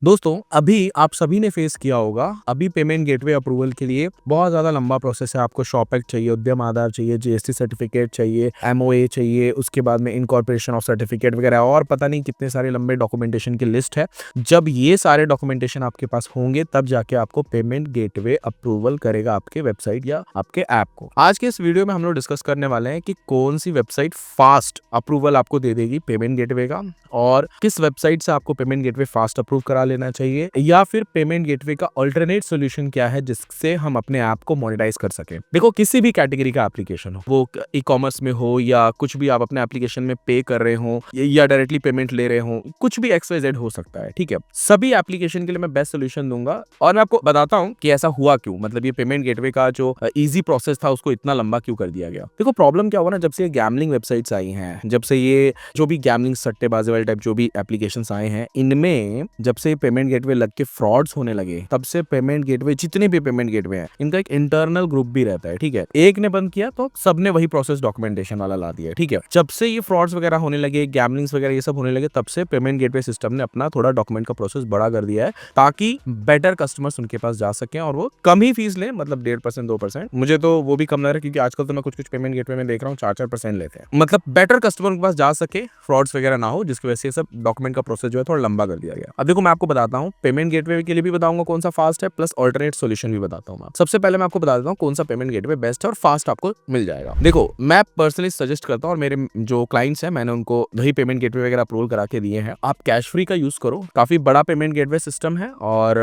दोस्तों, अभी आप सभी ने फेस किया होगा, अभी पेमेंट गेटवे अप्रूवल के लिए बहुत ज़्यादा लंबा प्रोसेस है। आपको शॉप एक्ट चाहिए, उद्यम आधार चाहिए, जीएसटी सर्टिफिकेट चाहिए, एमओए चाहिए, उसके बाद में इनकॉर्पोरेशन ऑफ सर्टिफिकेट वगैरह और पता नहीं कितने सारे लंबे डॉक्यूमेंटेशन की लिस्ट है। जब ये सारे डॉक्यूमेंटेशन आपके पास होंगे, तब जाके आपको पेमेंट गेटवे अप्रूवल करेगा आपके वेबसाइट या आपके ऐप को। आज के इस वीडियो में हम लोग डिस्कस करने वाले हैं कि कौन सी वेबसाइट फास्ट अप्रूवल आपको दे देगी पेमेंट गेटवे का, और किस वेबसाइट से आपको पेमेंट गेटवे फास्ट अप्रूव करा लेना चाहिए, या फिर पेमेंट गेटवे का अल्टरनेट सॉल्यूशन क्या है जिससे हम अपने ऐप को मोनेटाइज कर सके। देखो, किसी भी कैटेगरी का एप्लीकेशन हो, वो ई कॉमर्स में हो या कुछ भी आप अपने एप्लीकेशन में पे कर रहे हो या डायरेक्टली पेमेंट ले रहे हो, कुछ भी XYZ हो सकता है, ठीक है। सभी एप्लीकेशन के लिए मैं बेस्ट सोल्यूशन दूंगा और मैं आपको बताता हूं कि ऐसा हुआ क्यों, मतलब ये पेमेंट गेटवे का जो इजी प्रोसेस था उसको इतना लंबा क्यों कर दिया गया। देखो, प्रॉब्लम क्या हुआ ना, जब से ये गैम्बलिंग वेबसाइट्स आई हैं, जब से ये जो भी गैम्बलिंग सट्टेबाजी वाले टाइप जो भी एप्लीकेशंस आए हैं, इनमें जब से पेमेंट गेटवे लग के फ्रॉड्स होने लगे, तब से पेमेंट गेटवे, जितने भी पेमेंट गेटवे हैं, इनका एक इंटरनल ग्रुप भी रहता है, ठीक है। एक ने बंद किया तो सबने वही प्रोसेस डॉक्यूमेंटेशन वाला ला दिया, ठीक है। जब से ये फ्रॉड्स वगैरह होने लगे, गैम्बलिंग्स वगैरह ये सब होने लगे, तब से पेमेंट गेटवे सिस्टम ने अपना थोड़ा डॉक्यूमेंट का प्रोसेस बड़ा कर दिया है, ताकि बेटर कस्टमर्स उनके पास जा सके और वो कम ही फीस लें, मतलब 1.5% 2%। मुझे तो वो भी कम लग रहा है, क्योंकि आजकल तो मैं कुछ पेमेंट गेटवे में देख रहा हूँ 4-4% लेते हैं। मतलब बेटर कस्टमर के पास जा सके, फ्रॉड्स वगैरह ना हो, जिसकी वजह से सब डॉक्यूमेंट का प्रोसेस जो है थोड़ा लंबा कर दिया गया। अब देखो, मैं आपको बताता हूँ पेमेंट गेटवे के लिए भी बताऊंगा कौन सा फास्ट है, प्लस अल्टरनेट सॉल्यूशन भी बताता हूँ। सबसे पहले मैं आपको बता देता हूँ कौन सा पेमेंट गेटवे बेस्ट है और फास्ट आपको मिल जाएगा। देखो, मैं पर्सनली सजेस्ट करता हूँ, और मेरे जो क्लाइंट्स हैं, मैंने उनको वही पेमेंट गेटवे वगैरह अप्रूवल करा के दिए हैं। आप कैश फ्री का यूज करो, काफी बड़ा पेमेंट गेटवे सिस्टम है, और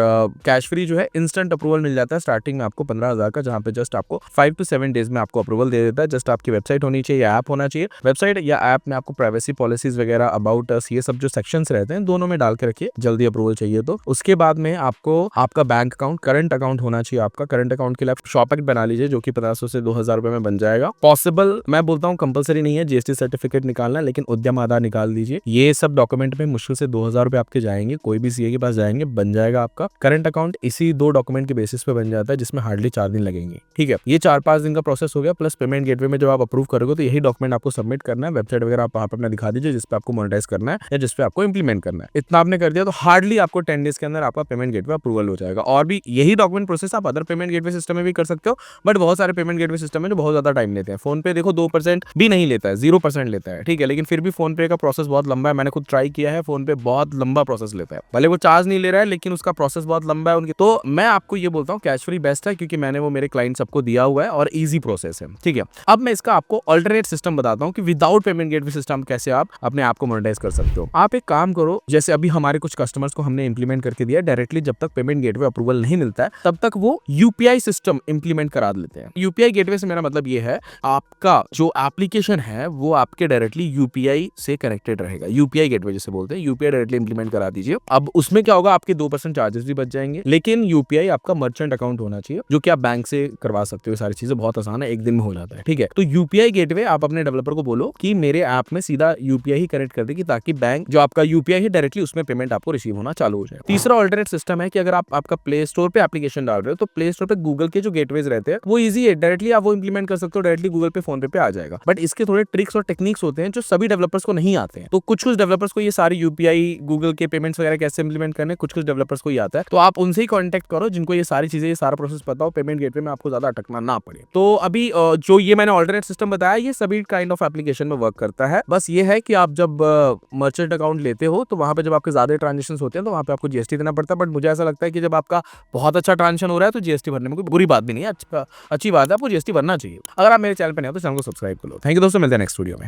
कैश फ्री जो है इंस्टेंट अप्रूवल मिल जाता है स्टार्टिंग में आपको 15,000 का, जहाँ पे जस्ट आपको 5 to 7 डेज में आपको अप्रूवल दे देता है। जस्ट आपकी वेबसाइट होनी चाहिए या ऐप होना चाहिए। वेबसाइट या ऐप में आपको प्राइवेसी पॉलिसीज वगैरह, अबाउट अस, ये सब जो सेक्शंस रहते हैं, दोनों में डाल के रखिए, जल्दी अप्रूवल चाहिए तो। उसके बाद में आपको आपका बैंक अकाउंट, करंट अकाउंट होना चाहिए। आपका करंट अकाउंट के लिए आप शॉप एक्ट बना लीजिए, जो कि 1500 से 2000 रुपए में बन जाएगा। पॉसिबल, मैं बोलता हूँ कंपलसरी नहीं है जीएसटी सर्टिफिकेट निकालना, लेकिन उद्यम आधार निकाल दीजिए। ये सब डॉक्यूमेंट में मुश्किल से 2000 रुपए आपके जाएंगे, कोई भी सीए के पास जाएंगे, बन जाएगा आपका करंट अकाउंट। इसी 2 डॉक्यूमेंट के बेसिस पे बन जाता है, जिसमें हार्डली 4 दिन लगेंगे, ठीक है। ये 4-5 दिन का प्रोसेस हो गया। प्लस पेमेंट गेटवे में जब आप अप्रूव करोगे तो यही डॉक्यूमेंट आपको सबमिट करना है। वेबसाइट वगैरह आप वहां पर अपना दिखा दीजिए, जिसपे आपको मोनेटाइज करना है या जिसपे आपको इंप्लीमेंट करना है। इतना आपने कर दिया तो हार्डली आपको 10 डेज के अंदर आपका पेमेंट गेटवे अप्रूवल हो जाएगा। और भी यही डॉक्यूमेंट प्रोसेस आप अदर पेमेंट गेटवे सिस्टम में भी कर सकते हो, बट बहुत सारे पेमेंट गेटवे सिस्टम है जो बहुत ज्यादा टाइम लेते हैं। फोन पे देखो 2% भी नहीं लेता है, 0% लेता है, ठीक है। लेकिन फिर भी फोन पे का प्रोसेस बहुत लंबा है, मैंने खुद ट्राई किया है। फोन पे बहुत लंबा प्रोसेस लेता है, भले वो चार्ज नहीं ले रहा है, लेकिन उसका प्रोसेस बहुत लंबा है उनकी। तो मैं आपको ये बोलता हूँ कैश फ्री बेस्ट है, क्योंकि मैंने वो मेरे क्लाइंट सबको दिया हुआ है और इजी प्रोसेस है, ठीक है। अब मैं इसका आपको अल्टरनेट सिस्टम बताता हूँ कि विदाउट पेमेंट गेटवे सिस्टम कैसे आप अपने आप को मोनेटाइज कर सकते हो। आप एक काम करो, जैसे अभी हमारे कुछ कस्टमर्स को हमने इंप्लीमेंट करके दिया डायरेक्टली, जब तक पेमेंट गेटवे अप्रूवल नहीं मिलता है तब तक वो यूपीआई सिस्टम इंप्लीमेंट करा लेते हैं। यूपीआई गेटवे से मेरा मतलब ये है, आपका जो एप्लीकेशन है वो आपके डायरेक्टली यूपीआई से कनेक्टेड रहेगा। यूपीआई गेटवे जिसे बोलते हैं, यूपीआई डायरेक्टली इंप्लीमेंट करा दीजिए। अब उसमें क्या होगा, आपके 2% चार्जेस भी बच जाएंगे, लेकिन यूपीआई आपका मर्चेंट अकाउंट होना चाहिए, जो कि आप बैंक से करवा सकते हो। सारी चीजें बहुत आसान है, एक दिन में हो जाता है, ठीक है। तो यूपीआई गेटवे आप अपने डेवलपर को बोलो कि मेरे ऐप में सीधा यूपीआई ही कनेक्ट कर दे, कि ताकि बैंक जो आपका यूपीआई है डायरेक्टली उसमें पेमेंट आपको रिसीव होना चालू हो जाए। तीसरा अल्टरनेट सिस्टम है कि अगर आप आपका प्ले स्टोर पे एप्लीकेशन डाल रहे हो, तो प्ले स्टोर पे गूगल के जो गेटवेज रहते हैं वो इजी है, डायरेक्टली आप वो इंप्लीमेंट कर सकते हो, डायरेक्टली गूगल पे, फोन पे आ जाएगा। बट इसके थोड़े ट्रिक्स और टेक्निक्स होते हैं जो सभी डेवलपर्स को नहीं आते हैं। तो कुछ डेवलपर्स को ये सारी यूपीआई, गूगल के पेमेंट्स वगैरह कैसे इंप्लीमेंट करने, कुछ डेवलपर्स को ही आता है। तो आप उनसे ही कॉन्टेक्ट करो जिनको ये सारी चीजें, ये सारा प्रोसेस पता हो, पेमेंट गेटवे में आपको ज्यादा अटकना ना पड़े। तो अभी जो ये मैंने अल्टरनेट सिस्टम बताया, ये सभी काइंड ऑफ एप्लीकेशन में वर्क करता है। बस ये है कि आप जब मर्चेंट अकाउंट लेते हो, तो वहां पे जब आपके ज्यादा ट्रांजेक्शन होते हैं तो वहां पे आपको जीएसटी देना पड़ता है। बट मुझे ऐसा लगता है कि जब आपका बहुत अच्छा ट्रांजेक्शन हो रहा है तो जीएसटी भरने में कोई बुरी बात भी नहीं है, अच्छी बात है, आपको जीएसटी भरना चाहिए। अगर आप मेरे चैनल पर नहीं हो तो चैनल को सब्सक्राइब कर लो। थैंक यू दोस्तों, मिलते हैं नेक्स्ट वीडियो में।